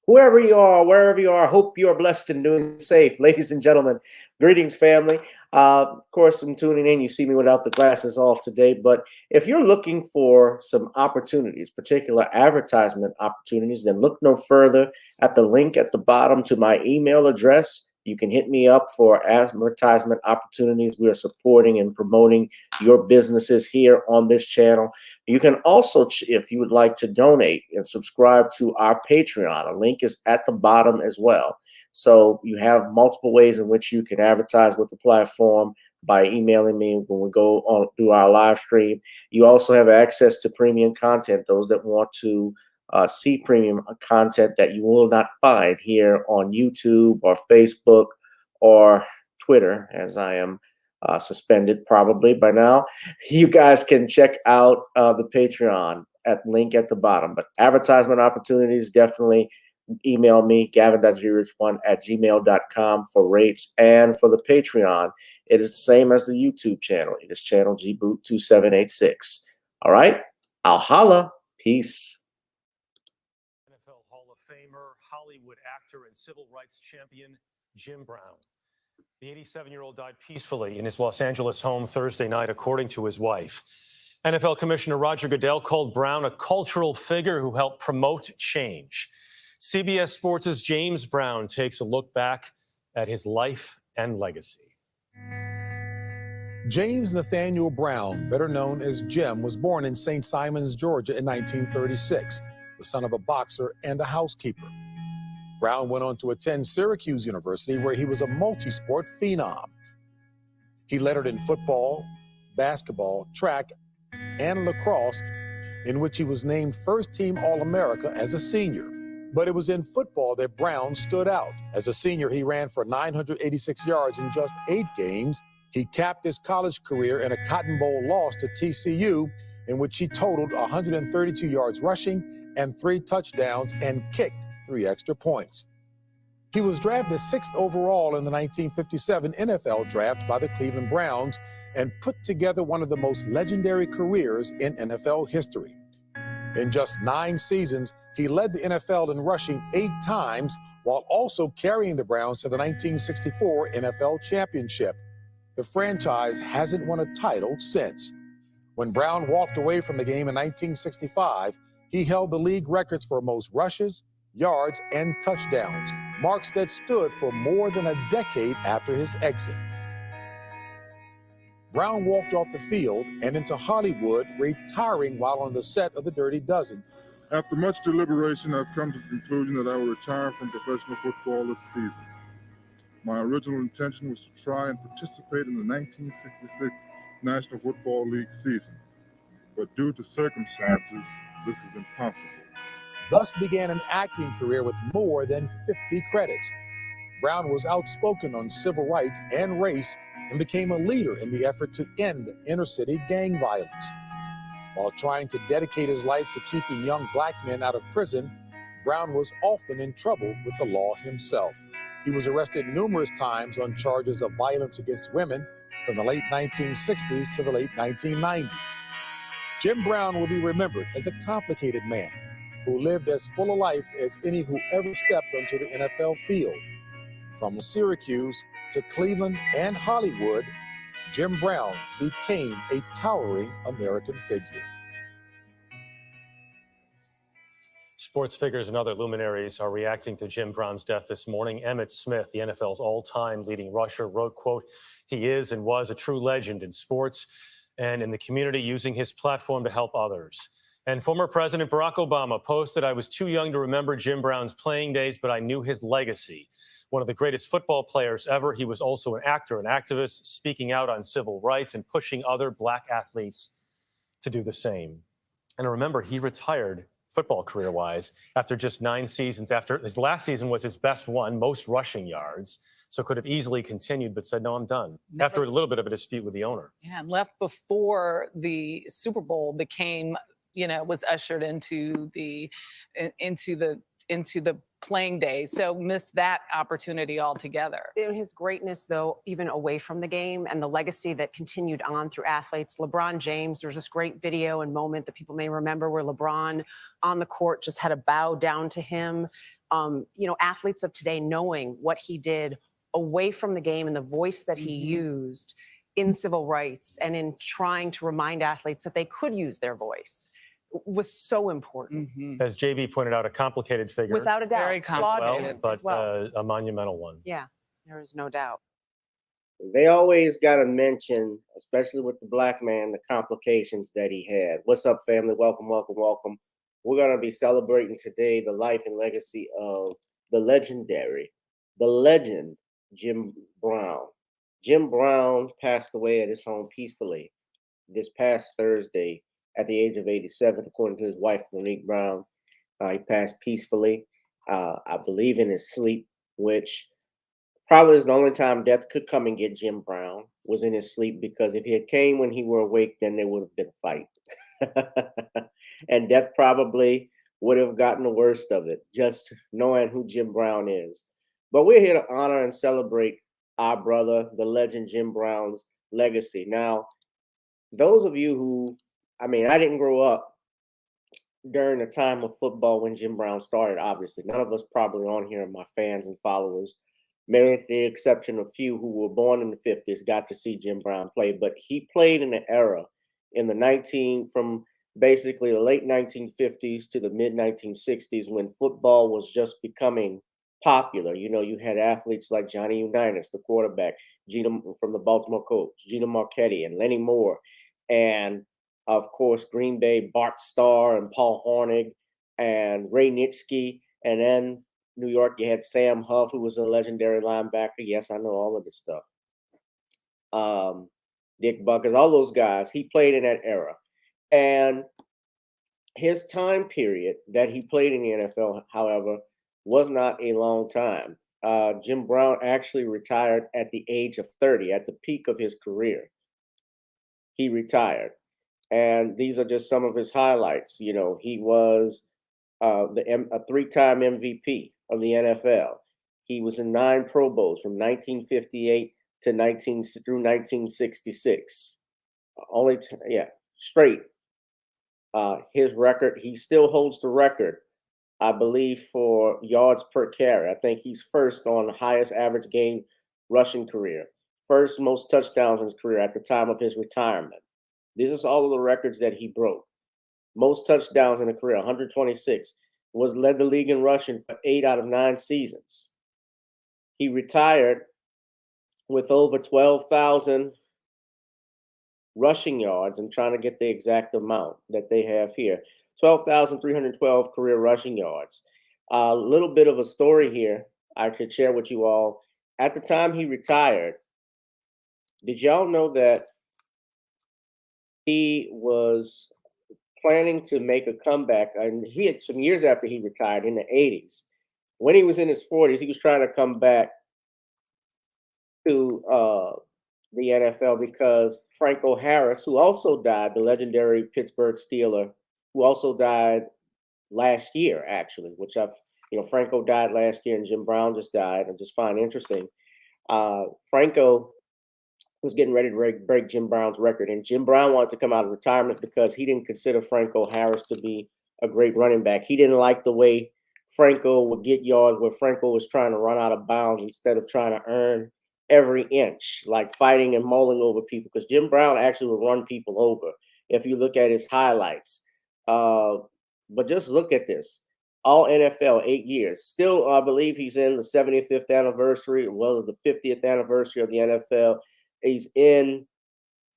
whoever you are, wherever you are, hope you are blessed and doing safe. Ladies and gentlemen, greetings, family. Of course, I'm tuning in. You see me without the glasses off today. But if you're looking for some opportunities, particular advertisement opportunities, then look no further at the link at the bottom to my email address. You can hit me up for advertisement opportunities. We are supporting and promoting your businesses here on this channel. You can also, if you would like to donate and subscribe to our Patreon, a link is at the bottom as well. So you have multiple ways in which you can advertise with the platform by emailing me when we go on through our live stream. You also have access to premium content, those that want to see premium content that you will not find here on YouTube or Facebook or Twitter, as I am suspended probably by now. You guys can check out the Patreon at link at the bottom. But advertisement opportunities, definitely email me, gavin.grich1@gmail.com for rates. And for the Patreon, it is the same as the YouTube channel. It is channel gboot2786. All right, I'll holla. Peace. NFL Hall of Famer, Hollywood actor, and civil rights champion Jim Brown. The 87-year-old died peacefully in his Los Angeles home Thursday night, according to his wife. NFL Commissioner Roger Goodell called Brown a cultural figure who helped promote change. CBS Sports' James Brown takes a look back at his life and legacy. James Nathaniel Brown, better known as Jim, was born in St. Simons, Georgia in 1936, the son of a boxer and a housekeeper. Brown went on to attend Syracuse University, where he was a multi-sport phenom. He lettered in football, basketball, track, and lacrosse, in which he was named first-team All-America as a senior. But it was in football that Brown stood out. As a senior, he ran for 986 yards in just 8 games. He capped his college career in a Cotton Bowl loss to TCU, in which he totaled 132 yards rushing and 3 touchdowns and kicked 3 extra points. He was drafted 6th overall in the 1957 NFL draft by the Cleveland Browns and put together one of the most legendary careers in NFL history. In just 9 seasons, he led the NFL in rushing 8 times while also carrying the Browns to the 1964 NFL championship. The franchise hasn't won a title since. When Brown walked away from the game in 1965, he held the league records for most rushes, yards, and touchdowns, marks that stood for more than a decade after his exit. Brown walked off the field and into Hollywood, retiring while on the set of The Dirty Dozen. After much deliberation, I've come to the conclusion that I will retire from professional football this season. My original intention was to try and participate in the 1966 National Football League season, but due to circumstances, this is impossible. Thus began an acting career with more than 50 credits. Brown was outspoken on civil rights and race and became a leader in the effort to end inner-city gang violence. While trying to dedicate his life to keeping young black men out of prison, Brown was often in trouble with the law himself. He was arrested numerous times on charges of violence against women from the late 1960s to the late 1990s. Jim Brown will be remembered as a complicated man who lived as full a life as any who ever stepped onto the NFL field. From Syracuse to Cleveland and Hollywood, Jim Brown became a towering American figure. Sports figures and other luminaries are reacting to Jim Brown's death this morning. Emmitt Smith, the NFL's all-time leading rusher, wrote, quote, "He is and was a true legend in sports and in the community, using his platform to help others." And former President Barack Obama posted, "I was too young to remember Jim Brown's playing days, but I knew his legacy. One of the greatest football players ever. He was also an actor, an activist, speaking out on civil rights and pushing other black athletes to do the same." And remember, he retired football career-wise after just 9 seasons. After his last season was his best one, most rushing yards, so could have easily continued, but said, "No, I'm done." After a little bit of a dispute with the owner. Yeah, and left before the Super Bowl became, was ushered into the playing days. So missed that opportunity altogether. His greatness, though, even away from the game, and the legacy that continued on through athletes. LeBron James, there's this great video and moment that people may remember where LeBron on the court just had a bow down to him. athletes of today knowing what he did away from the game and the voice that he used in civil rights and in trying to remind athletes that they could use their voice was so important. As JB pointed out, a complicated figure. Without a doubt. Very Flawed complicated. but as well. a monumental one. Yeah, there is no doubt. They always got to mention, especially with the black man, the complications that he had. What's up, family? Welcome, welcome, welcome. We're going to be celebrating today the life and legacy of the legend, Jim Brown. Jim Brown passed away at his home peacefully this past Thursday at the age of 87, according to his wife, Monique Brown. He passed peacefully, I believe in his sleep, which probably is the only time death could come and get Jim Brown, was in his sleep, because if he had came when he were awake, then there would have been a fight. And death probably would have gotten the worst of it, just knowing who Jim Brown is. But we're here to honor and celebrate our brother, the legend Jim Brown's legacy. Now, those of you who, I didn't grow up during the time of football when Jim Brown started, obviously. None of us probably on here are my fans and followers. Maybe with the exception of few who were born in the 50s got to see Jim Brown play. But he played in an era from basically the late 1950s to the mid 1960s, when football was just becoming popular. You had athletes like Johnny Unitas, the quarterback, from the Baltimore Colts, Gino Marchetti and Lenny Moore, and of course Green Bay, Bart Starr and Paul Hornig and Ray Nitschke, and then New York, you had Sam Huff, who was a legendary linebacker. Yes, I know all of this stuff. Dick Buckers, all those guys. He played in that era. And his time period that he played in the NFL, however, was not a long time. Jim Brown actually retired at the age of 30, at the peak of his career. He retired. And these are just some of his highlights. He was a three-time MVP of the NFL. He was in 9 Pro Bowls from 1958 through 1966. Straight. His record, he still holds the record, I believe, for yards per carry. I think he's first on the highest average game rushing career. First most touchdowns in his career at the time of his retirement. This is all of the records that he broke. Most touchdowns in a career, 126. Led the league in rushing for 8 out of 9 seasons. He retired with over 12,000 rushing yards. I'm trying to get the exact amount that they have here. 12,312 career rushing yards. A little bit of a story here I could share with you all. At the time he retired, did y'all know that he was planning to make a comeback? And he had some years after he retired in the 80s. When he was in his 40s, he was trying to come back to the NFL because Franco Harris, who also died, the legendary Pittsburgh Steeler, who also died last year, actually, Franco died last year and Jim Brown just died. I just find interesting. Franco was getting ready to break Jim Brown's record, and Jim Brown wanted to come out of retirement because he didn't consider Franco Harris to be a great running back. He didn't like the way Franco would get yards, where Franco was trying to run out of bounds instead of trying to earn every inch, like fighting and mauling over people, because Jim Brown actually would run people over if you look at his highlights. But just look at this. All NFL, 8 years. Still, I believe he's in the 75th anniversary, as well as the 50th anniversary of the NFL. He's in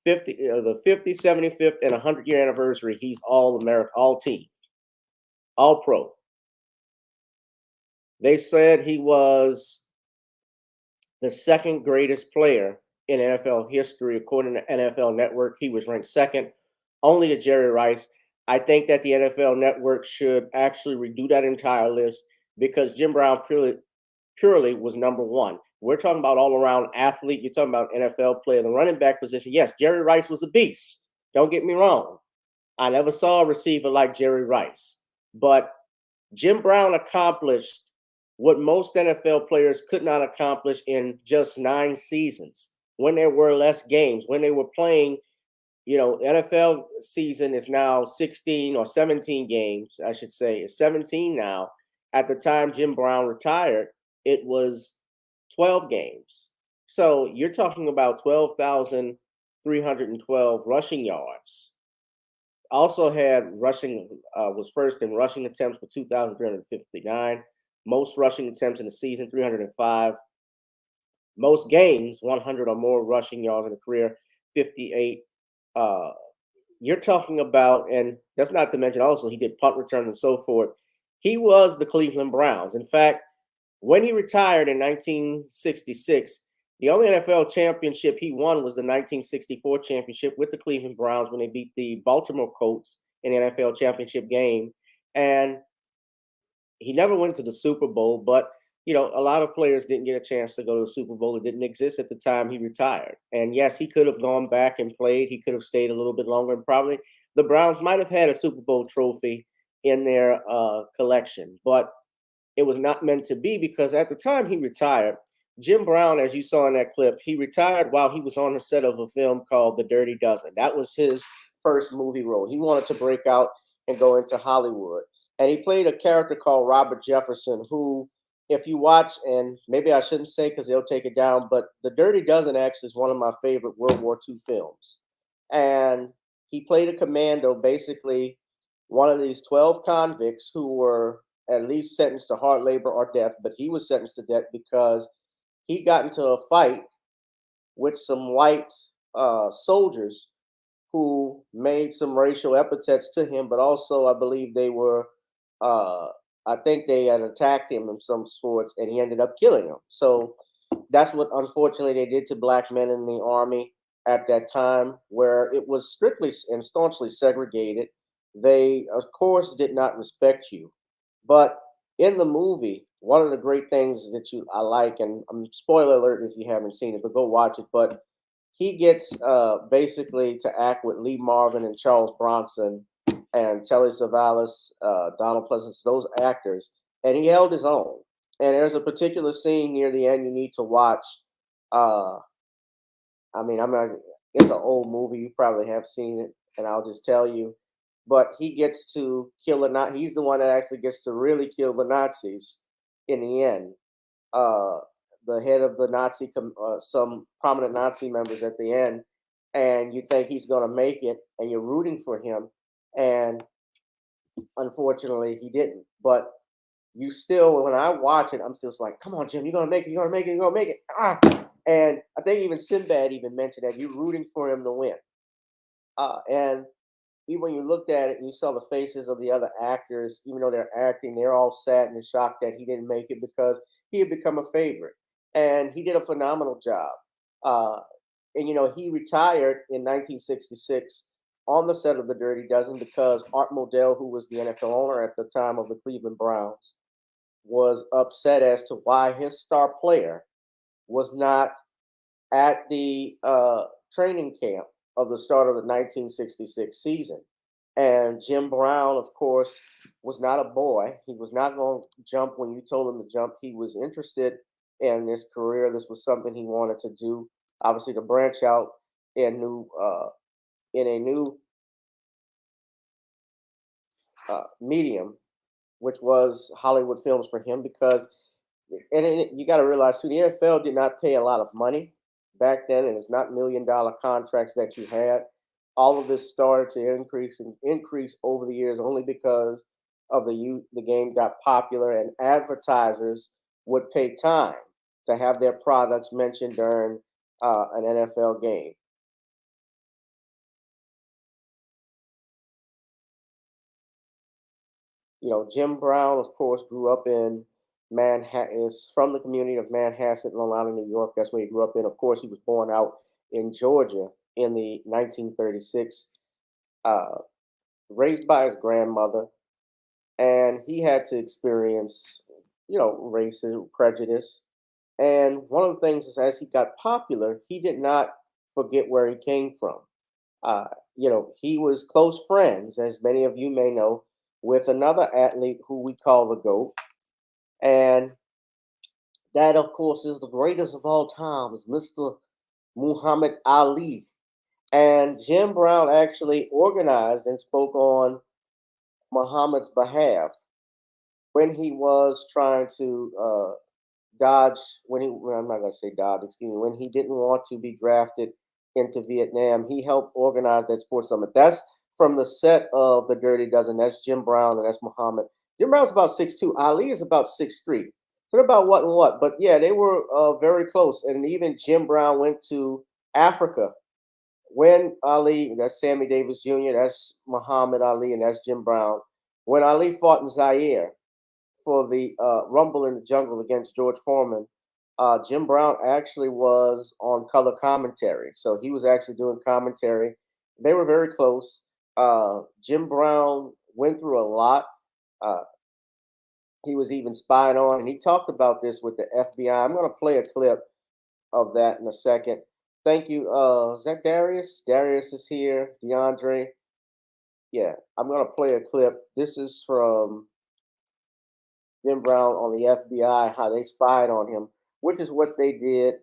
the 50th, 75th, and 100-year anniversary. He's all America, all team, all pro. They said he was the second greatest player in NFL history, according to NFL Network. He was ranked second, only to Jerry Rice. I think that the NFL Network should actually redo that entire list, because Jim Brown purely was number one. We're talking about all-around athlete. You're talking about NFL player. The running back position, yes, Jerry Rice was a beast. Don't get me wrong. I never saw a receiver like Jerry Rice. But Jim Brown accomplished what most NFL players could not accomplish in just 9 seasons, when there were less games, when they were playing. NFL season is now 16 or 17 games, I should say. It's 17 now. at the time Jim Brown retired, it was 12 games. So you're talking about 12,312 rushing yards. Also had rushing, was first in rushing attempts with 2,359. Most rushing attempts in the season, 305. Most games, 100 or more rushing yards in a career, 58. Uh, you're talking about, and that's not to mention also he did punt returns and so forth. He was the Cleveland Browns. In fact, when he retired in 1966, the only NFL championship he won was the 1964 championship with the Cleveland Browns when they beat the Baltimore Colts in the NFL championship game. And he never went to the Super Bowl, but a lot of players didn't get a chance to go to the Super Bowl. It didn't exist at the time he retired. And yes, he could have gone back and played. He could have stayed a little bit longer, and probably the Browns might have had a Super Bowl trophy in their collection, but it was not meant to be because at the time he retired, Jim Brown, as you saw in that clip, he retired while he was on the set of a film called The Dirty Dozen. That was his first movie role. He wanted to break out and go into Hollywood. And he played a character called Robert Jefferson, who, if you watch, and maybe I shouldn't say because they'll take it down, but The Dirty Dozen actually is one of my favorite World War II films. And he played a commando, basically one of these 12 convicts who were at least sentenced to hard labor or death, but he was sentenced to death because he got into a fight with some white soldiers who made some racial epithets to him, but also I believe they were, I think they had attacked him of some sorts, and he ended up killing them. So that's what unfortunately they did to black men in the army at that time, where it was strictly and staunchly segregated. They, of course, did not respect you. But in the movie, one of the great things that I like, and spoiler alert if you haven't seen it, but go watch it. But he gets basically to act with Lee Marvin and Charles Bronson and Telly Savalas, Donald Pleasance, those actors, and he held his own. And there's a particular scene near the end you need to watch. Uh, I mean, I'm not. It's an old movie. You probably have seen it, and I'll just tell you. But he gets to kill a Nazi. He's the one that actually gets to really kill the Nazis in the end. Uh, the head of the some prominent Nazi members at the end, and you think he's going to make it, and you're rooting for him, and unfortunately he didn't. But you still, when I watch it, I'm still like, come on, Jim, you're going to make it, you're going to make it, you're going to make it. Ah! And I think even Sinbad even mentioned that you're rooting for him to win. And even when you looked at it and you saw the faces of the other actors, even though they're acting, they're all sad and shocked that he didn't make it because he had become a favorite. And he did a phenomenal job. And he retired in 1966 on the set of The Dirty Dozen because Art Modell, who was the NFL owner at the time of the Cleveland Browns, was upset as to why his star player was not at the training camp of the start of the 1966 season. And Jim Brown, of course, was not a boy. He was not going to jump when you told him to jump. He was interested in this career. This was something he wanted to do. Obviously, to branch out in a new medium, which was Hollywood films for him. Because, you got to realize too, the NFL did not pay a lot of money back then, and it's not $1 million contracts that you had. All of this started to increase over the years only because of the game got popular, and advertisers would pay time to have their products mentioned during an NFL game. Jim Brown, of course, grew up in Manhattan, is from the community of Manhasset, Long Island, New York. That's where he grew up in. Of course, he was born out in Georgia in the 1936, raised by his grandmother, and he had to experience, racism, prejudice. And one of the things is, as he got popular, he did not forget where he came from. Uh, he was close friends, as many of you may know, with another athlete who we call the GOAT. And that, of course, is the greatest of all times, Mr. Muhammad Ali. And Jim Brown actually organized and spoke on Muhammad's behalf when he was trying to dodge, well, I'm not going to say dodge, excuse me, when he didn't want to be drafted into Vietnam, he helped organize that sports summit. That's from the set of The Dirty Dozen. That's Jim Brown and that's Muhammad. Jim Brown's about 6'2". Ali is about 6'3". So they're about what and what. But yeah, they were very close. And even Jim Brown went to Africa when Ali, that's Sammy Davis Jr., that's Muhammad Ali, and that's Jim Brown. When Ali fought in Zaire for the Rumble in the Jungle against George Foreman, Jim Brown actually was on color commentary. So he was actually doing commentary. They were very close. Jim Brown went through a lot. Uh, he was even spied on, and he talked about this with the FBI. I'm going to play a clip of that in a second. Thank you. Is that Darius? Darius is here. DeAndre. Yeah, I'm going to play a clip. This is from Jim Brown on the FBI, how they spied on him, which is what they did.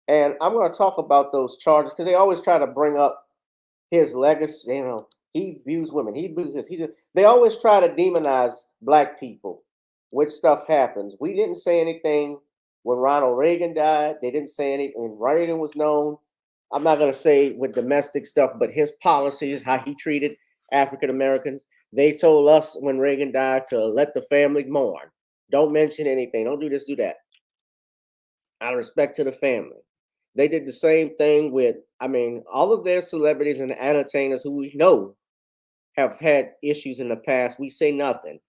And I'm going to talk about those charges because they always try to bring up his legacy. You know, he abused women. He abused this. They always try to demonize black people, which stuff happens. We didn't say anything when Ronald Reagan died. They didn't say anything when Reagan was known. I'm not going to say with domestic stuff, but his policies, how he treated African Americans. They told us when Reagan died to let the family mourn. Don't mention anything. Don't do this, do that. Out of respect to the family. They did the same thing with, I mean, all of their celebrities and entertainers who we know have had issues in the past. We say nothing.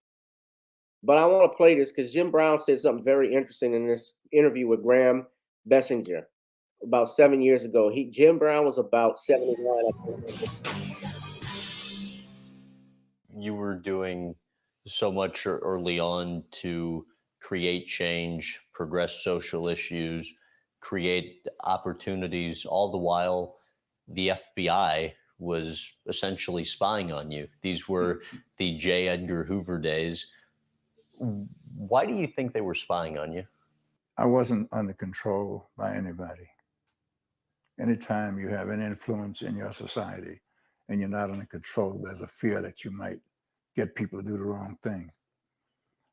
But I want to play this because Jim Brown said something very interesting in this interview with Graham Bessinger about 7 years ago. Jim Brown was about 79. You were doing so much early on to create change, progress social issues, create opportunities, all the while the FBI was essentially spying on you. These were the J. Edgar Hoover days. Why do you think they were spying on you? I wasn't under control by anybody. Anytime you have an influence in your society and you're not under control, there's a fear that you might get people to do the wrong thing.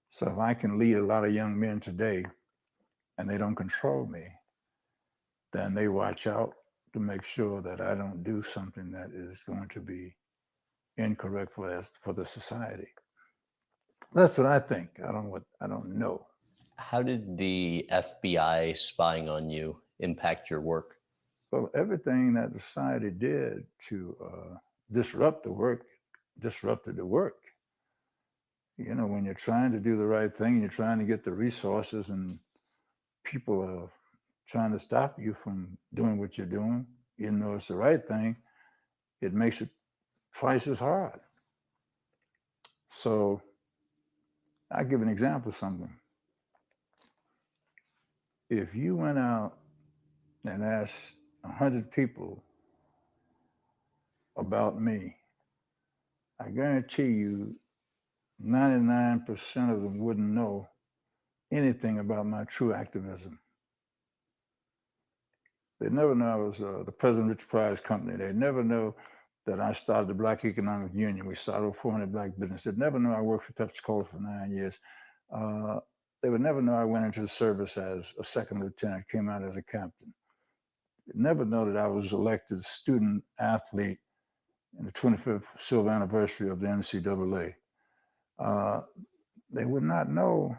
So if I can lead a lot of young men today and they don't control me, then they watch out to make sure that I don't do something that is going to be incorrect for the society. That's what I think. I don't know. How did the FBI spying on you impact your work? Well, everything that the society did to disrupt the work, disrupted the work. You know, when you're trying to do the right thing, you're trying to get the resources and people are trying to stop you from doing what you're doing, even though it's the right thing, it makes it twice as hard. So I'll give an example of something. If you went out and asked 100 people about me, I guarantee you 99% of them wouldn't know anything about my true activism. They'd never know I was the President Rich Prize Company. They'd never know that I started the Black Economic Union. We started over 400 black businesses. They'd never know I worked for Pepsi-Cola for 9 years. They would never know I went into the service as a second lieutenant, came out as a captain. They'd never know that I was elected student athlete in the 25th silver anniversary of the NCAA. They would not know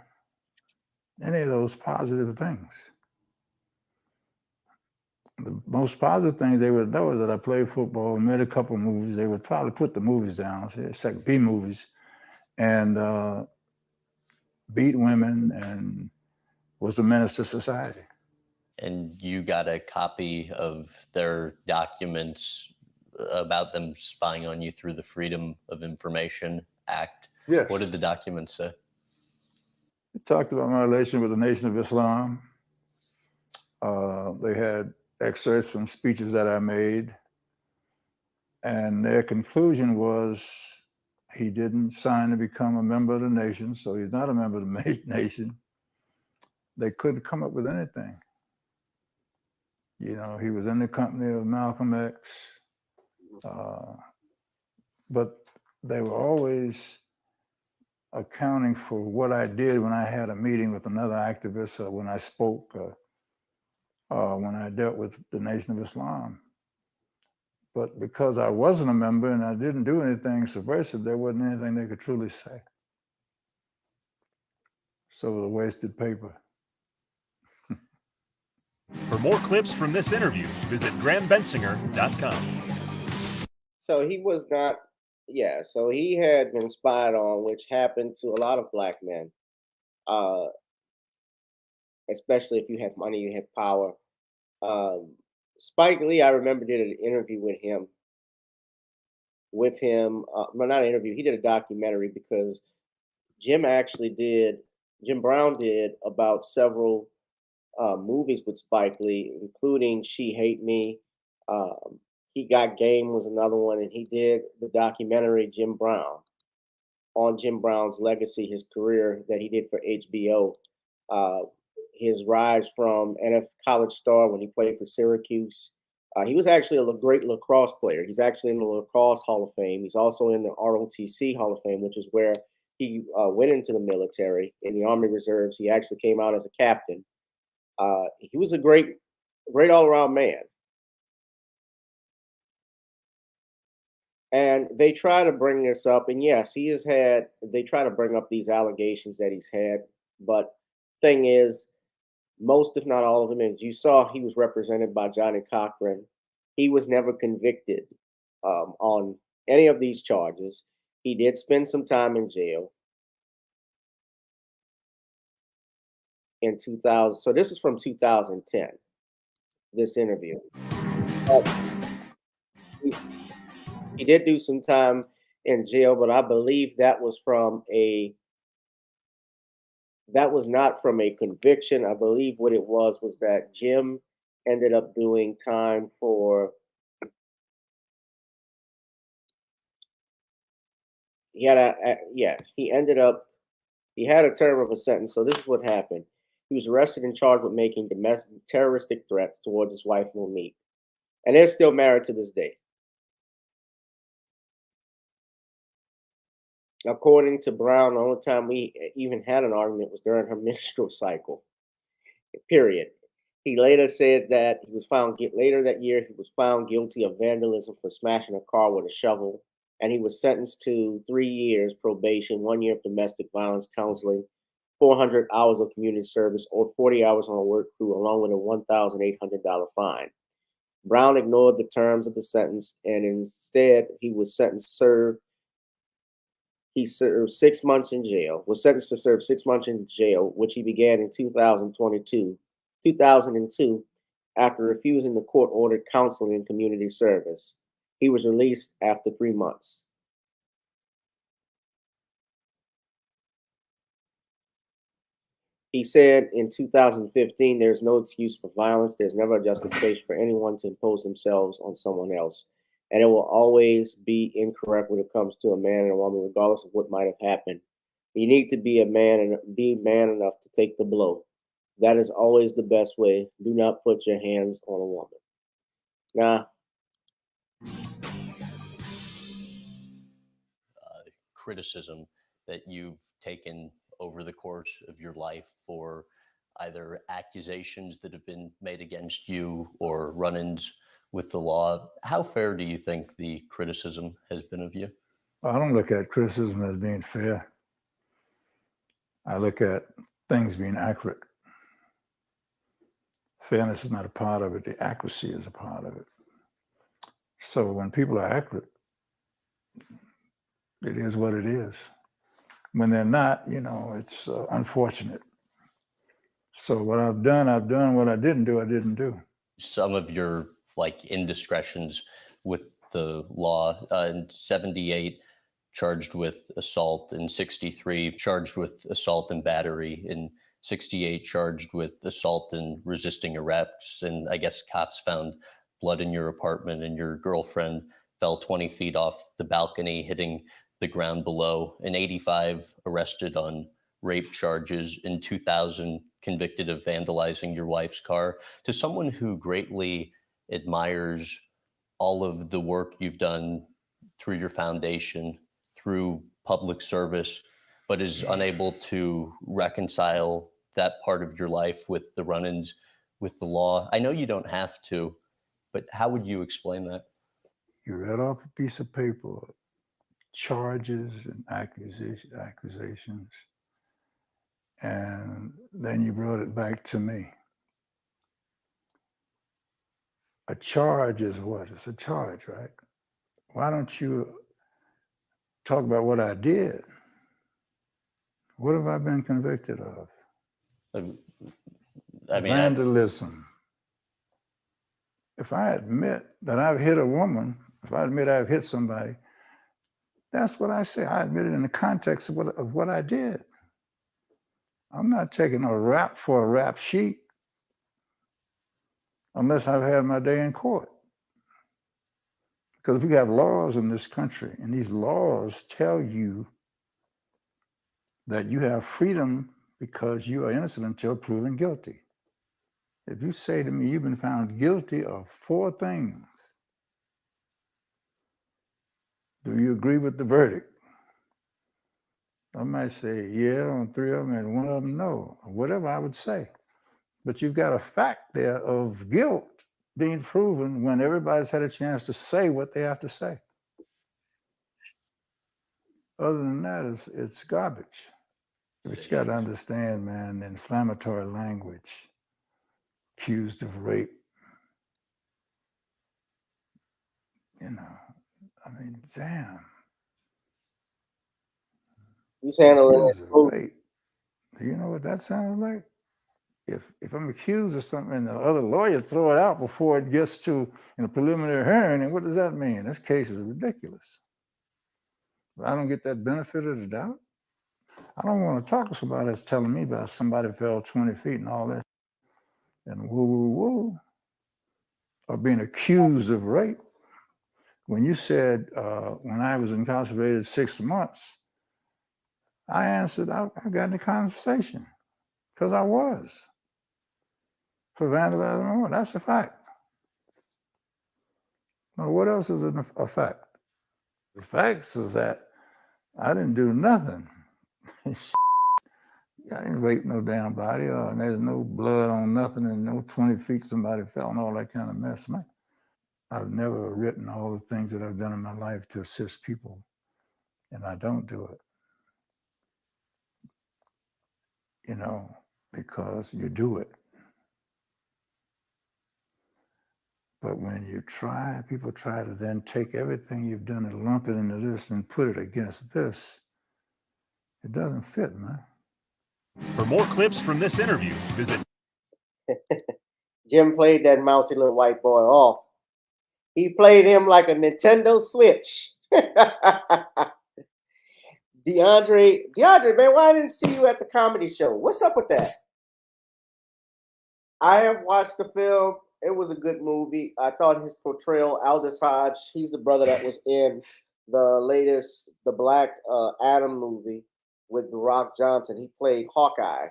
any of those positive things. The most positive things they would know is that I played football, made a couple of movies. They would probably put the movies down, say B movies, and beat women and was a menace to society. And you got a copy of their documents about them spying on you through the Freedom of Information Act. Yes. What did the documents say? It talked about my relation with the Nation of Islam. They had excerpts from speeches that I made. And their conclusion was he didn't sign to become a member of the nation, so he's not a member of the nation. They couldn't come up with anything. You know, he was in the company of Malcolm X, but they were always accounting for what I did when I had a meeting with another activist, or when I spoke, when I dealt with the Nation of Islam. But because I wasn't a member and I didn't do anything subversive, there wasn't anything they could truly say. So it was a wasted paper. For more clips from this interview, visit grahambensinger.com. So he was not, yeah, so he had been spied on, which happened to a lot of black men, especially if you have money, you have power. Spike Lee, I remember, did an interview with him. Well, not an interview, he did a documentary because Jim Brown did about several movies with Spike Lee, including She Hate Me. He Got Game was another one, and he did the documentary Jim Brown on Jim Brown's legacy, his career that he did for HBO, his rise from college star when he played for Syracuse. He was actually a great lacrosse player. He's actually in the Lacrosse Hall of Fame. He's also in the ROTC Hall of Fame, which is where he went into the military in the Army Reserves. He actually came out as a captain. He was a great all-around man. And they try to bring this up, and yes, they try to bring up these allegations that he's had, but thing is, most, if not all of them, as you saw, he was represented by Johnny Cochran. He was never convicted on any of these charges. He did spend some time in jail in 2000. So this is from 2010, this interview. He did do some time in jail, but I believe that was not from a conviction. I believe what it was that Jim ended up doing time for, he had a term of a sentence. So this is what happened. He was arrested and charged with making domestic terroristic threats towards his wife, Monique. And they're still married to this day. According to Brown, the only time we even had an argument was during her menstrual cycle, period. He later said that later that year, he was found guilty of vandalism for smashing a car with a shovel, and he was sentenced to 3 years probation, 1 year of domestic violence counseling, 400 hours of community service, or 40 hours on a work crew, along with a $1,800 fine. Brown ignored the terms of the sentence, and instead he was sentenced to serve 6 months in jail, which he began in 2002, after refusing the court-ordered counseling and community service. He was released after 3 months. He said in 2015, there's no excuse for violence. There's never a justification for anyone to impose themselves on someone else. And it will always be incorrect when it comes to a man and a woman, regardless of what might have happened. You need to be a man and be man enough to take the blow. That is always the best way. Do not put your hands on a woman. Now, criticism that you've taken over the course of your life for either accusations that have been made against you or run-ins with the law. How fair do you think the criticism has been of you? I don't look at criticism as being fair. I look at things being accurate. Fairness is not a part of it. The accuracy is a part of it. So when people are accurate, it is what it is. When they're not, it's unfortunate. So what I've done. What I didn't do. Some of your indiscretions with the law, in 78 charged with assault, in 63 charged with assault and battery, in 68 charged with assault and resisting arrest. And I guess cops found blood in your apartment, and your girlfriend fell 20 feet off the balcony, hitting the ground below. In 85 arrested on rape charges, in 2000 convicted of vandalizing your wife's car. To someone who greatly admires all of the work you've done through your foundation, through public service, but is unable to reconcile that part of your life with the run-ins with the law? I know you don't have to, but how would you explain that? You read off a piece of paper charges and accusations, and then you brought it back to me. A charge is what? It's a charge, right? Why don't you talk about what I did? What have I been convicted of? I mean, vandalism. If I admit that I've hit a woman, if I admit I've hit somebody, that's what I say. I admit it in the context of what I did. I'm not taking a rap for a rap sheet unless I've had my day in court. Because we have laws in this country, and these laws tell you that you have freedom because you are innocent until proven guilty. If you say to me, you've been found guilty of 4 things, do you agree with the verdict? I might say, yeah, on 3 of them, and 1 of them, no, or whatever I would say. But you've got a fact there of guilt being proven when everybody's had a chance to say what they have to say. Other than that, it's garbage. But you got to understand, man, the inflammatory language, accused of rape, you know, I mean, damn. He's handling Accused it. of rape. Do you know what that sounds like? If I'm accused of something and the other lawyer throw it out before it gets to a preliminary hearing, and what does that mean? This case is ridiculous. But I don't get that benefit of the doubt. I don't want to talk to somebody that's telling me about somebody fell 20 feet and all that, and woo, woo, woo, or being accused of rape. When you said, when I was incarcerated 6 months, I answered, I got in the conversation because I was for vandalizing. That's a fact. Now, what else is a fact? The facts is that I didn't do nothing. I didn't rape no damn body, and there's no blood on nothing, and no 20 feet somebody fell, and all that kind of mess, man. I've never written all the things that I've done in my life to assist people, and I don't do it. You know, because you do it. But when you try, people try to then take everything you've done and lump it into this and put it against this. It doesn't fit, man. For more clips from this interview, visit Jim played that mousy little white boy off. He played him like a Nintendo Switch. DeAndre, man, why I didn't see you at the comedy show? What's up with that? I have watched the film. It was a good movie. I thought his portrayal, Aldous Hodge, he's the brother that was in the latest, the Black Adam movie with The Rock Johnson. He played Hawkeye,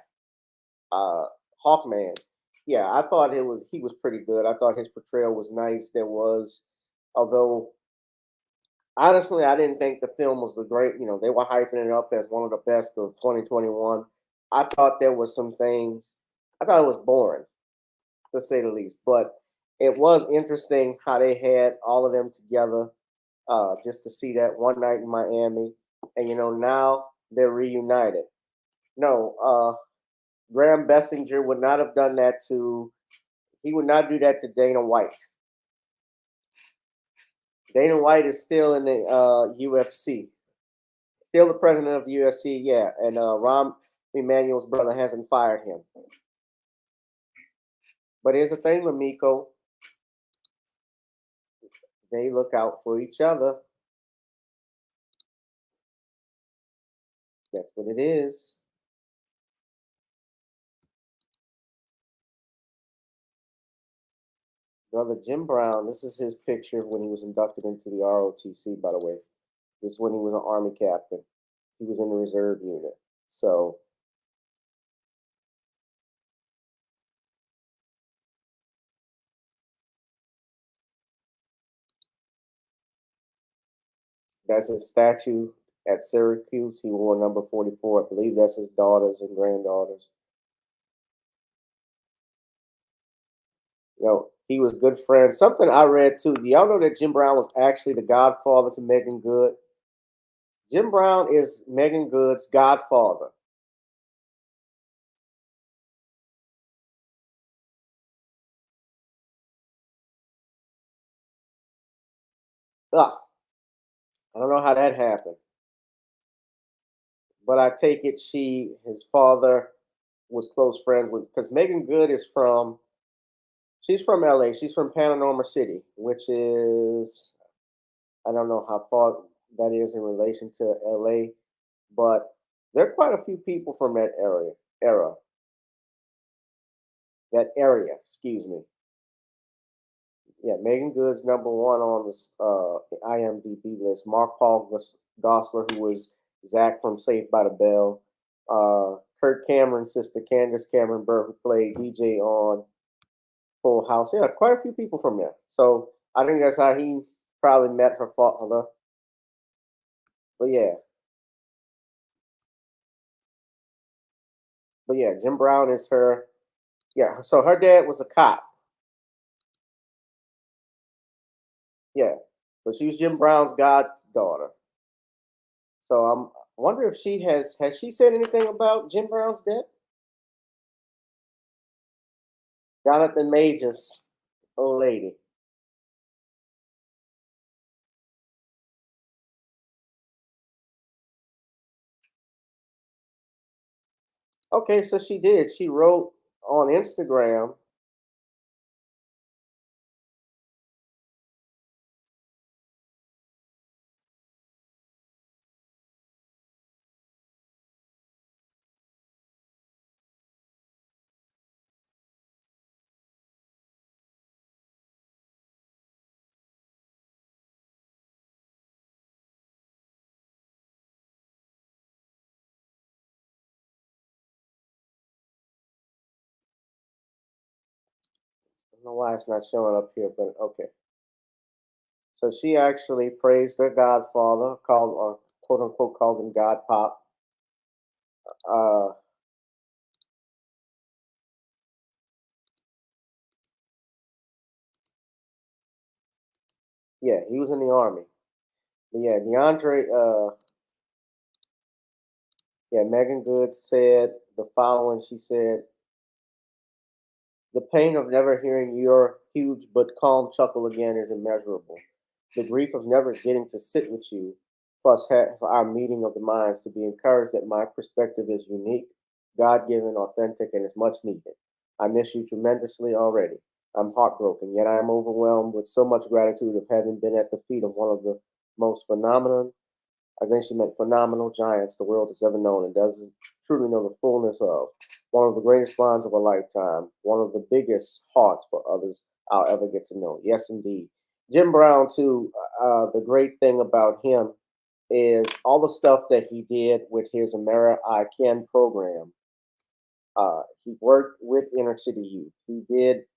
Hawkman. Yeah, I thought he was pretty good. I thought his portrayal was nice. There was, although honestly, I didn't think the film was the great. You know, they were hyping it up as one of the best of 2021. I thought there was some things. I thought it was boring, to say the least. But it was interesting how they had all of them together, just to see that one night in Miami, and now they're reunited. No, Graham Bessinger would not have done that to. He would not do that to Dana White. Dana White is still in the UFC, still the president of the UFC. Yeah, and Rahm Emanuel's brother hasn't fired him. But here's the thing, Lamiko. They look out for each other. That's what it is. Brother Jim Brown, this is his picture when he was inducted into the ROTC, by the way. This is when he was an Army captain. He was in the reserve unit. So, that's his statue at Syracuse. He wore number 44. I believe that's his daughters and granddaughters. You know, he was good friends. Something I read too. Do y'all know that Jim Brown was actually the godfather to Megan Good? Jim Brown is Megan Good's godfather. I don't know how that happened, but I take it his father was close friends with, because Megan Good she's from LA. She's from Panorama City, which is, I don't know how far that is in relation to LA, but there are quite a few people from that area, excuse me. Yeah, Megan Good's number one on this IMDb list. Mark Paul Gosselaar, who was Zach from Saved by the Bell. Kurt Cameron's sister, Candace Cameron Burr, who played DJ on Full House. Yeah, quite a few people from there. So I think that's how he probably met her father. But yeah. Jim Brown is her. Yeah, so her dad was a cop. Yeah, but she's Jim Brown's goddaughter. So I wonder if she has she said anything about Jim Brown's death? Jonathan Majors, old lady. Okay, so she did. She wrote on Instagram. I don't know why it's not showing up here, but okay. So she actually praised her godfather, called quote unquote called him God Pop. Yeah, he was in the army. But yeah, Megan Good said the following. She said, "The pain of never hearing your huge but calm chuckle again is immeasurable. The grief of never getting to sit with you, plus have our meeting of the minds to be encouraged that my perspective is unique, God-given, authentic, and is much needed. I miss you tremendously already. I'm heartbroken, yet I am overwhelmed with so much gratitude of having been at the feet of one of the most phenomenal, I think she meant phenomenal giants the world has ever known and doesn't truly know the fullness of. One of the greatest minds of a lifetime, one of the biggest hearts for others I'll ever get to know." Yes, indeed. Jim Brown, too, the great thing about him is all the stuff that he did with his America I Can program. He worked with inner city youth. He did,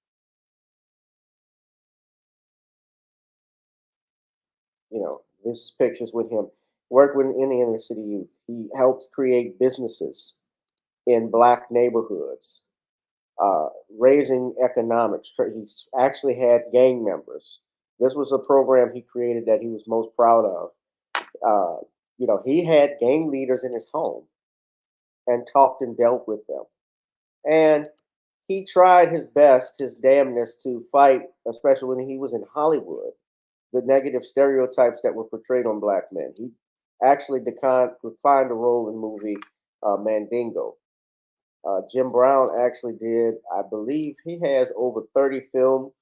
this is pictures with him. Worked with in the inner city youth. He helped create businesses in black neighborhoods, raising economics. He actually had gang members. This was a program he created that he was most proud of. He had gang leaders in his home and talked and dealt with them. And he tried his best, his damnness, to fight, especially when he was in Hollywood, the negative stereotypes that were portrayed on black men. He actually declined a role in the movie Mandingo. Jim Brown actually did, I believe he has over 30 film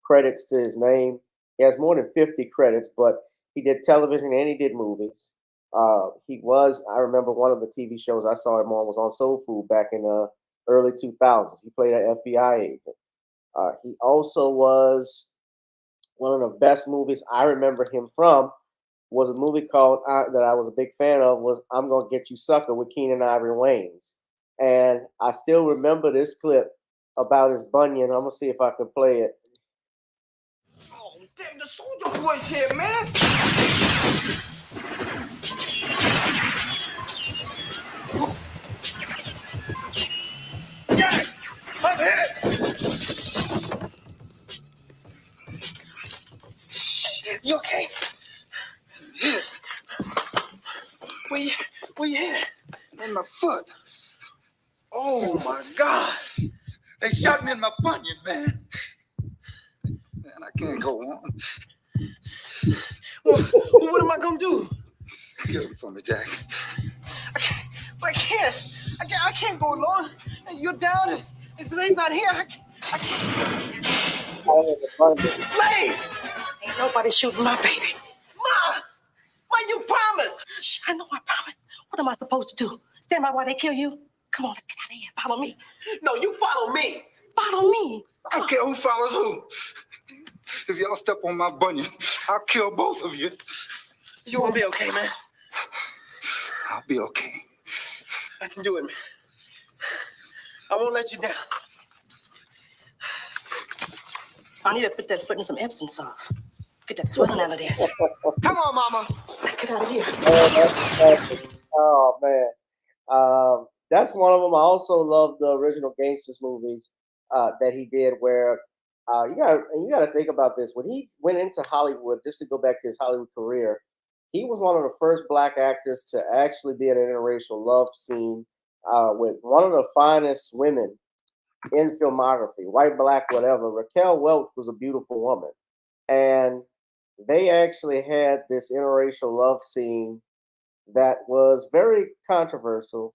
credits to his name. He has more than 50 credits, but he did television and he did movies. I remember one of the TV shows I saw him on was on Soul Food back in the early 2000s. He played an FBI agent. He also was one of the best movies I remember him from was a movie called that I was a big fan of was "I'm Gonna Get You Sucker" with Keenan Ivory Wayans, and I still remember this clip about his bunion. I'm gonna see if I can play it. Oh, damn, the soldier boy's here, man. Where you hit it? In my foot. Oh my God. They shot me in my bunion, man. Man, I can't go on. Well, what am I gonna do? Get him for me, Jack. I can't go along. You're down and Slade's not here. I can't. Slade! Ain't nobody shooting my baby. Ma! Why you promise? I know I promised. What am I supposed to do? Stand by while they kill you? Come on, let's get out of here. Follow me. No, you follow me. Follow me. I don't care who follows who. If y'all step on my bunion, I'll kill both of you. You gonna be okay, man? I'll be okay. I can do it, man. I won't let you down. I need to put that foot in some Epsom sauce. Get that swelling out of there. Come on, Mama. Let's get out of here. Oh man, that's one of them. I also love the original Gangsters movies that he did, where you got to think about this. When he went into Hollywood, just to go back to his Hollywood career, he was one of the first black actors to actually be in an interracial love scene with one of the finest women in filmography, white, black, whatever. Raquel Welch was a beautiful woman, and they actually had this interracial love scene that was very controversial.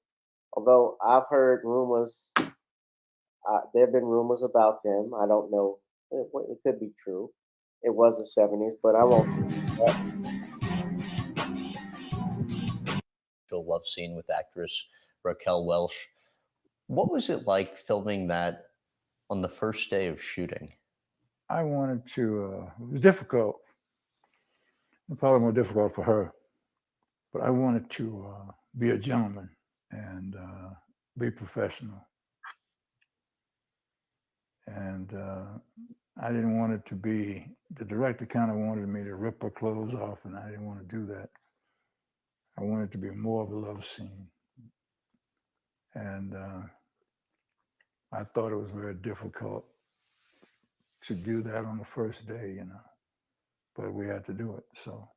Although I've heard rumors, there have been rumors about them. I don't know. It could be true. It was the 70s, but I won't. Love scene with actress Raquel Welch. What was it like filming that on the first day of shooting? I wanted to, it was difficult, probably more difficult for her, but I wanted to be a gentleman and be professional. And I didn't want it to be, the director kind of wanted me to rip her clothes off, and I didn't want to do that. I wanted it to be more of a love scene. And I thought it was very difficult to do that on the first day, but we had to do it, so.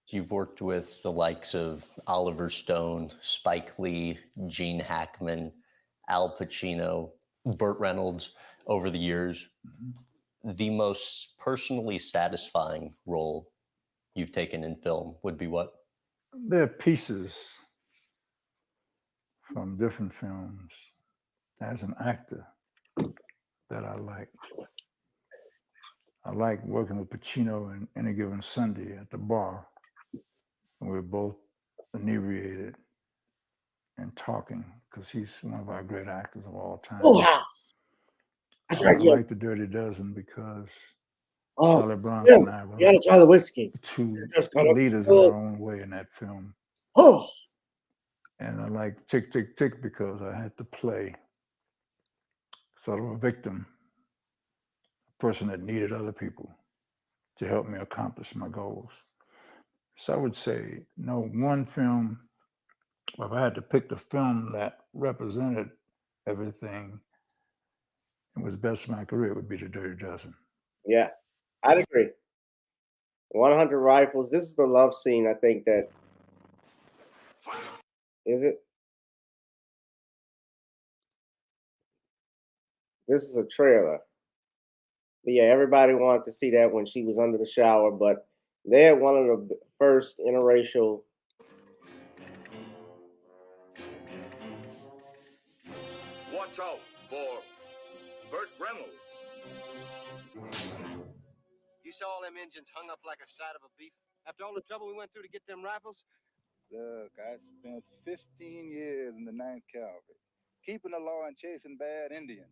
You've worked with the likes of Oliver Stone, Spike Lee, Gene Hackman, Al Pacino, Burt Reynolds over the years. Mm-hmm. The most personally satisfying role you've taken in film would be what? There are pieces from different films as an actor that I like. I like working with Pacino in Any Given Sunday at the bar. And we're both inebriated and talking, because he's one of our great actors of all time. Oh, wow. That's right. I like The Dirty Dozen because Charlie Bronson and I were like try the whiskey. Two leaders in our own way in that film. Oh. And I like Tick, Tick, Tick because I had to play sort of a victim, a person that needed other people to help me accomplish my goals. So I would say, no, one film, if I had to pick the film that represented everything and was best in my career, it would be The Dirty Dozen. Yeah, I'd agree. 100 Rifles. This is the love scene, I think that. Is it? This is a trailer. But yeah, everybody wanted to see that when she was under the shower, but they had one of the first interracial. Watch out for Burt Reynolds. You saw all them engines hung up like a side of a beef after all the trouble we went through to get them rifles? Look, I spent 15 years in the 9th Cavalry, keeping the law and chasing bad Indians.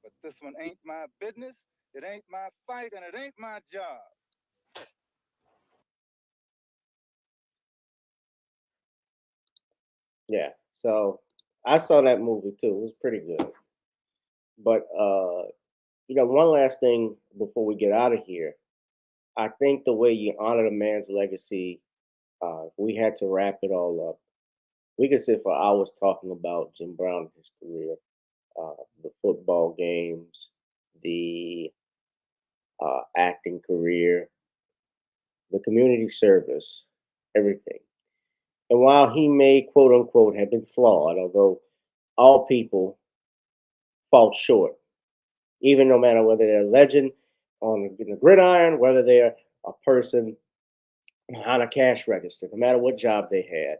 But this one ain't my business, it ain't my fight, and it ain't my job. Yeah, so I saw that movie too. It was pretty good. But one last thing before we get out of here. I think the way you honor a man's legacy, if we had to wrap it all up, we could sit for hours talking about Jim Brown and his career, the football games, the acting career, the community service, everything. And while he may, quote unquote, have been flawed, although all people fall short, even no matter whether they're a legend on the gridiron, whether they're a person on a cash register, no matter what job they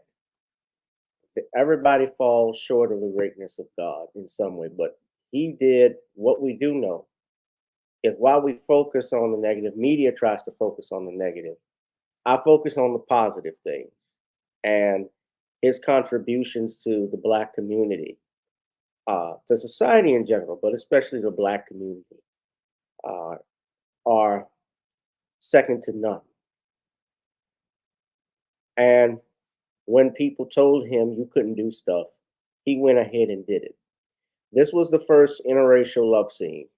had, everybody falls short of the greatness of God in some way. But he did what we do know is while we focus on the negative, media tries to focus on the negative. I focus on the positive things and his contributions to the Black community, to society in general, but especially the Black community, uh, are second to none. And when people told him you couldn't do stuff, he went ahead and did it. This was the first interracial love scene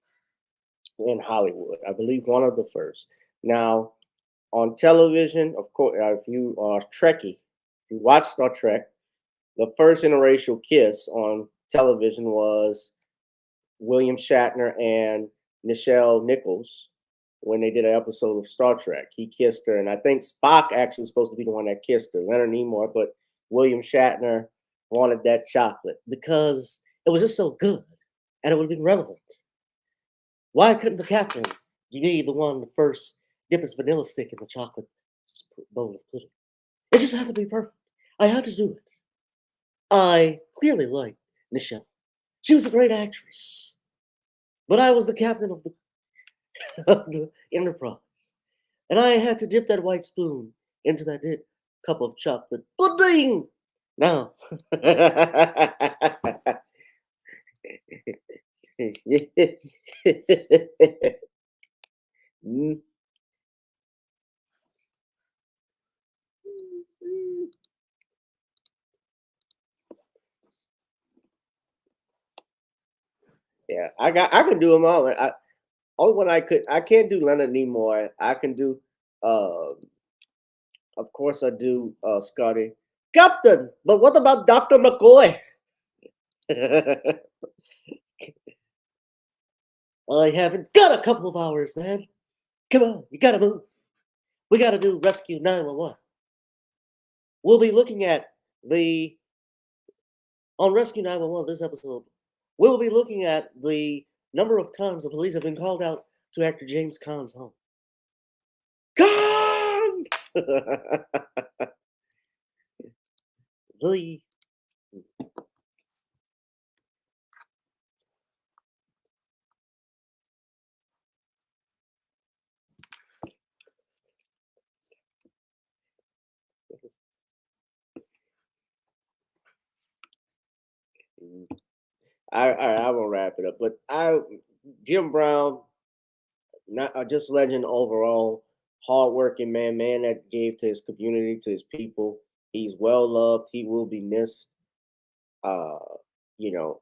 in Hollywood. I believe one of the first. Now, on television, of course, if you are Trekkie, if you watch Star Trek, the first interracial kiss on television was William Shatner and Nichelle Nichols when they did an episode of Star Trek. He kissed her, and I think Spock actually was supposed to be the one that kissed her, Leonard Nimoy, but William Shatner wanted that chocolate because it was just so good and it would have been relevant. Why couldn't the captain be the one to first dip his vanilla stick in the chocolate bowl of pudding? It just had to be perfect. I had to do it. I clearly liked Nichelle. She was a great actress. But I was the captain of the, of the Enterprise. And I had to dip that white spoon into that cup of chocolate pudding. Now, Mm. Yeah, I can do them all. Only one I can't do Leonard Nimoy. I can do of course I do Scotty. Captain, but what about Dr. McCoy? I haven't got a couple of hours, man. Come on, you gotta move. We gotta do Rescue 911. We'll be looking at the on Rescue 911 this episode. We'll be looking at the number of times the police have been called out to actor James Caan's home. Caan! the I will wrap it up. But Jim Brown, not just legend overall, hardworking man that gave to his community, to his people. He's well loved. He will be missed. Uh, you know,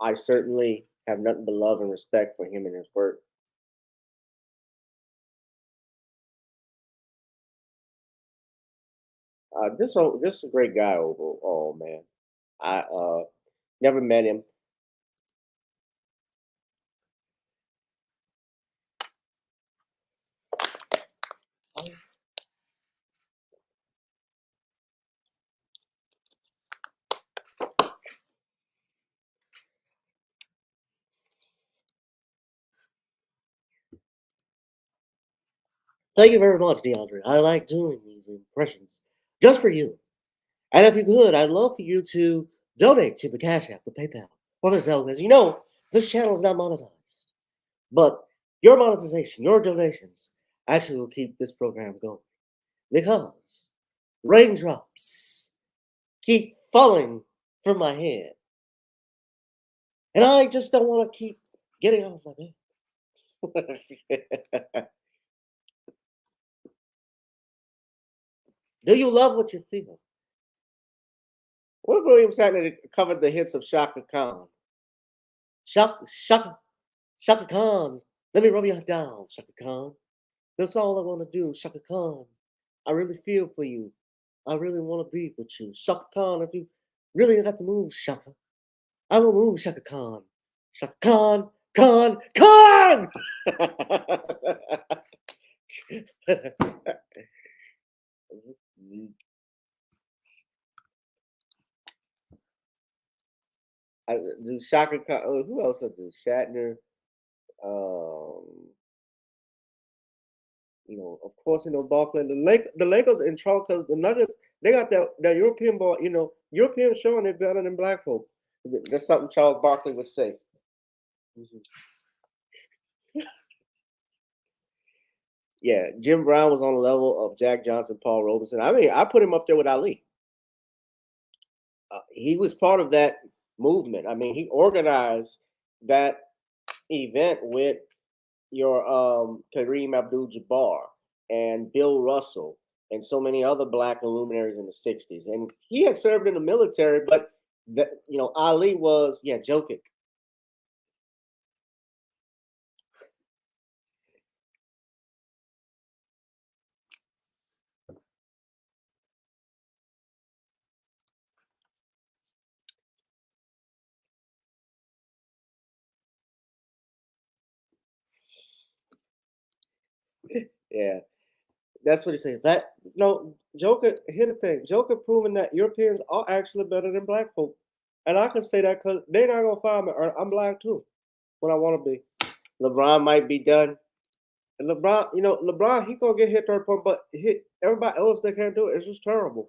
I certainly have nothing but love and respect for him and his work. Just a great guy overall, man. I never met him. Thank you very much, DeAndre. I like doing these impressions just for you. And if you could, I'd love for you to donate to the Cash App, the PayPal, or the Zelle, because you know this channel is not monetized. But your monetization, your donations, actually will keep this program going. Because raindrops keep falling from my head. And I just don't want to keep getting off my bed. Do you love what you feel? What William Shatner covered the hits of Shaka Khan? Shaka Khan. Let me rub you down, Shaka Khan. That's all I want to do, Shaka Khan. I really feel for you. I really want to be with you. Shaka Khan, if you really got to move, Shaka, I will move, Shaka Khan. Shaka Khan, Khan! do Shaka Khan, who else I do? Shatner. Of course, Barkley. The Lakers in trouble because the Nuggets, they got that European ball. Europeans showing they're better than black folk. That's something Charles Barkley would say. Yeah, Jim Brown was on the level of Jack Johnson, Paul Robeson. I mean, I put him up there with Ali. He was part of that movement. I mean, he organized that event with your Kareem Abdul-Jabbar and Bill Russell and so many other black luminaries in the 60s. And he had served in the military, but Ali was, Jokic. Yeah. That's what he said. Joker, here's the thing. Joker proving that Europeans are actually better than black folk. And I can say that because they're not gonna find me. Or I'm black too. When I want to be. LeBron might be done. And LeBron, he gonna get hit third point, but everybody else that can't do it. It's just terrible.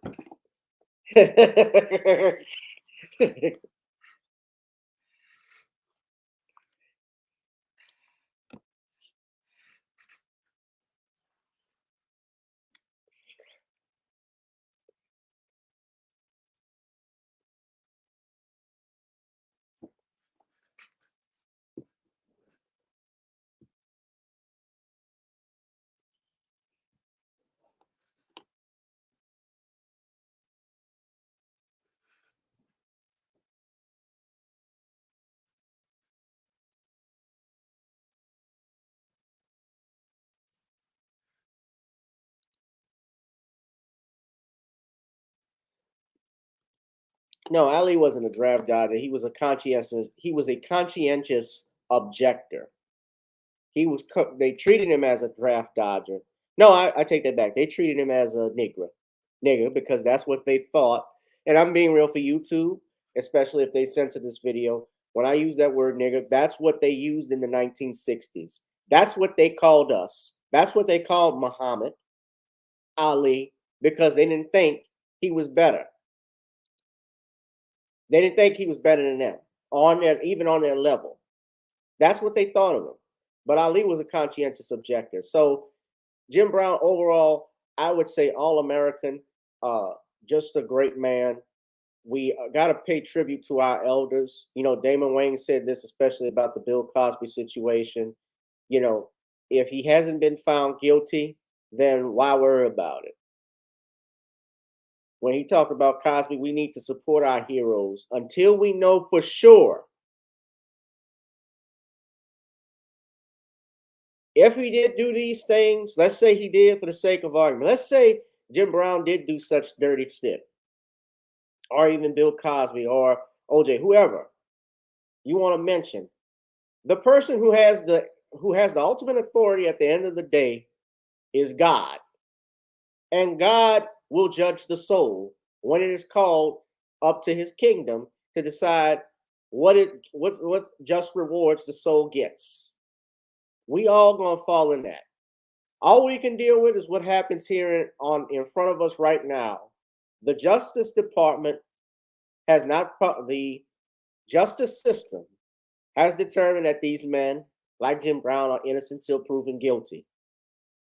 No, Ali wasn't a draft dodger. He was a conscientious objector. They treated him as a draft dodger. No, I take that back. They treated him as a nigger, because that's what they thought. And I'm being real for YouTube, especially if they censor this video. When I use that word nigger, that's what they used in the 1960s. That's what they called us. That's what they called Muhammad Ali, because they didn't think he was better. They didn't think he was better than them even on their level. That's what they thought of him. But Ali was a conscientious objector. So Jim Brown, overall, I would say All-American, just a great man. We got to pay tribute to our elders. Damon Wayne said this, especially about the Bill Cosby situation. If he hasn't been found guilty, then why worry about it? When he talked about Cosby, we need to support our heroes until we know for sure. If he did do these things, let's say he did for the sake of argument. Let's say Jim Brown did do such dirty shit, or even Bill Cosby or OJ, whoever you want to mention. The person who has the ultimate authority at the end of the day is God, and God will judge the soul when it is called up to His kingdom to decide what just rewards the soul gets. We all gonna fall in that. All we can deal with is what happens here in front of us right now. The Justice Department the justice system has determined that these men, like Jim Brown, are innocent until proven guilty.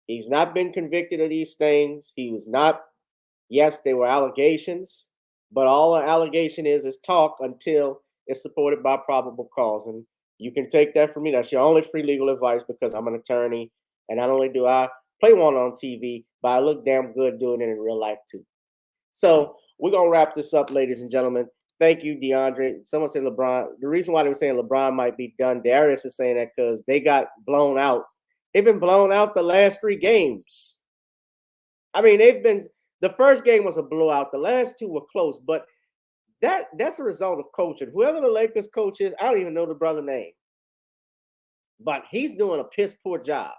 He's not been convicted of these things. He was not. Yes, they were allegations, but all an allegation is talk until it's supported by probable cause. And you can take that from me. That's your only free legal advice, because I'm an attorney, and not only do I play one on TV, but I look damn good doing it in real life too. So we're gonna wrap this up, ladies and gentlemen. Thank you, DeAndre. Someone said LeBron. The reason why they were saying LeBron might be done, Darius is saying that because they got blown out. They've been blown out the last 3 games. I mean, the first game was a blowout. The last 2 were close, but that's a result of coaching. Whoever the Lakers coach is, I don't even know the brother's name, but he's doing a piss poor job.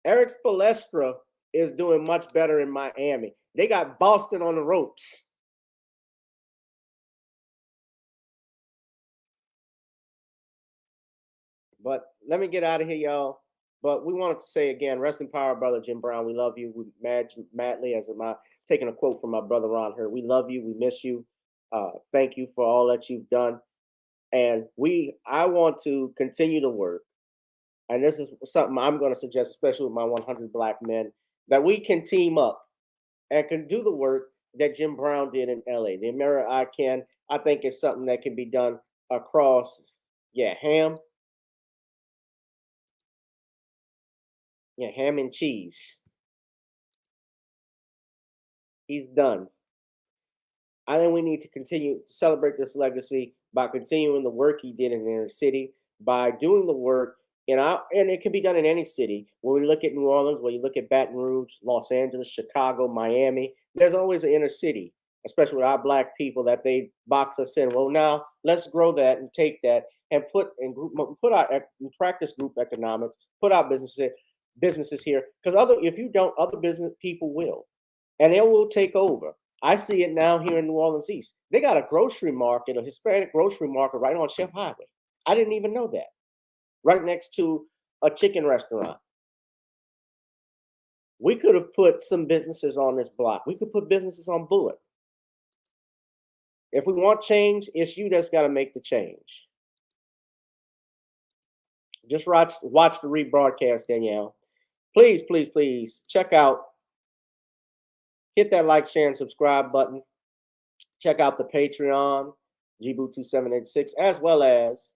Eric Spoelstra is doing much better in Miami. They got Boston on the ropes. let me get out of here, y'all. But we wanted to say again, rest in power, brother Jim Brown. We love you. We madly, as am I, taking a quote from my brother Ron here. We love you. We miss you. Thank you for all that you've done. And I want to continue to work. And this is something I'm going to suggest, especially with my 100 Black men, that we can team up and can do the work that Jim Brown did in LA. The America I Can, I think it's something that can be done across, ham and cheese. He's done. I think we need to continue to celebrate this legacy by continuing the work he did in the inner city, by doing the work and it can be done in any city. When we look at New Orleans, when you look at Baton Rouge, Los Angeles, Chicago, Miami, there's always an inner city, especially with our Black people, that they box us in. Well, now let's grow that and take that and practice group economics, put our businesses here, because if you don't, other business people will, and they will take over. I see it now here in New Orleans East. They got a grocery market, a Hispanic grocery market right on Chef Highway. I didn't even know that. Right next to a chicken restaurant. We could have put some businesses on this block. We could put businesses on Bullitt. If we want change, it's you that's got to make the change. Just watch the rebroadcast, Danielle. Please, please, please check out. Hit that like, share, and subscribe button. Check out the Patreon, GBoo2786, as well as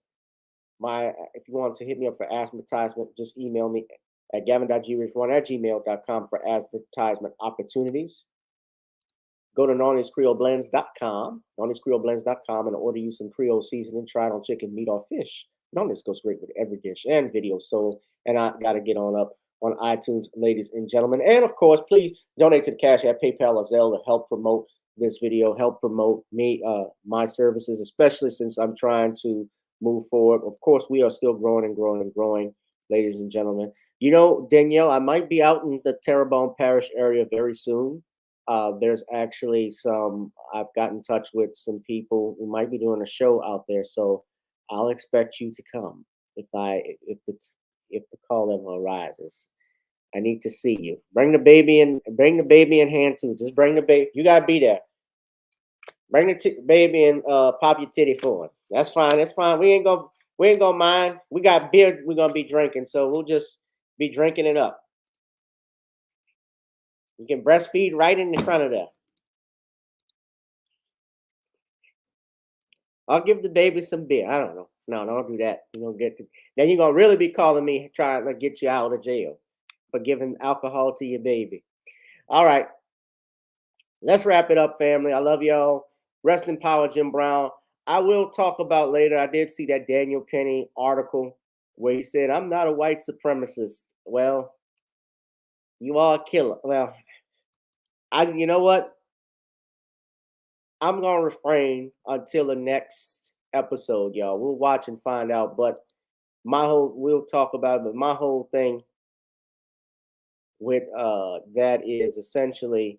if you want to hit me up for advertisement, just email me at gavin.grich1@gmail.com for advertisement opportunities. Go to nonniescreoleblends.com, and order you some Creole seasoning, try it on chicken, meat, or fish. Nonnies goes great with every dish and video sold. And I got to get up on iTunes, ladies and gentlemen. And of course, please donate to the Cash App, PayPal, or Zelle to help promote this video, help promote me, my services, especially since I'm trying to move forward. Of course, we are still growing and growing and growing, ladies and gentlemen. You know, Danielle, I might be out in the Terrebonne Parish area very soon. There's actually I've got in touch with some people who might be doing a show out there. So I'll expect you to come if the call ever arises. I need to see you. Bring the baby in hand too. Just bring the baby. You gotta be there. Bring the baby and pop your titty for him. That's fine. That's fine. We ain't gonna mind. We got beer we're gonna be drinking, so we'll just be drinking it up. You can breastfeed right in the front of that. I'll give the baby some beer. I don't know. No, don't do that. Then you're gonna really be calling me trying to get you out of jail for giving alcohol to your baby. All right. Let's wrap it up, family. I love y'all. Rest in power, Jim Brown. I will talk about later. I did see that Daniel Penny article where he said, I'm not a white supremacist. Well, you are a killer. Well, you know what? I'm going to refrain until the next episode, y'all. We'll watch and find out. But we'll talk about it. But my whole thing with that is essentially,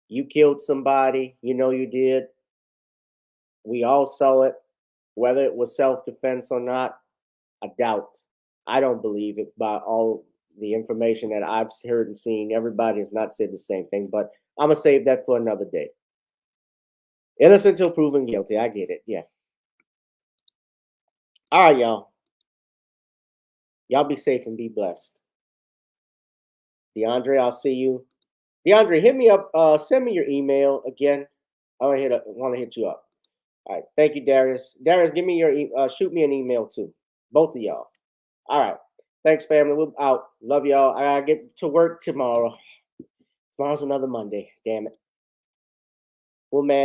you killed somebody, you know you did. We all saw it. Whether it was self-defense or not, I doubt. I don't believe it by all the information that I've heard and seen. Everybody has not said the same thing, but I'm going to save that for another day. Innocent until proven guilty. I get it. Yeah. All right, y'all. Y'all be safe and be blessed. DeAndre, I'll see you. DeAndre, hit me up. Send me your email again. I want to hit you up. All right. Thank you, Darius. Darius, give me shoot me an email too. Both of y'all. All right. Thanks, family. We're out. Love y'all. I gotta get to work tomorrow. Tomorrow's another Monday. Damn it. Well, man.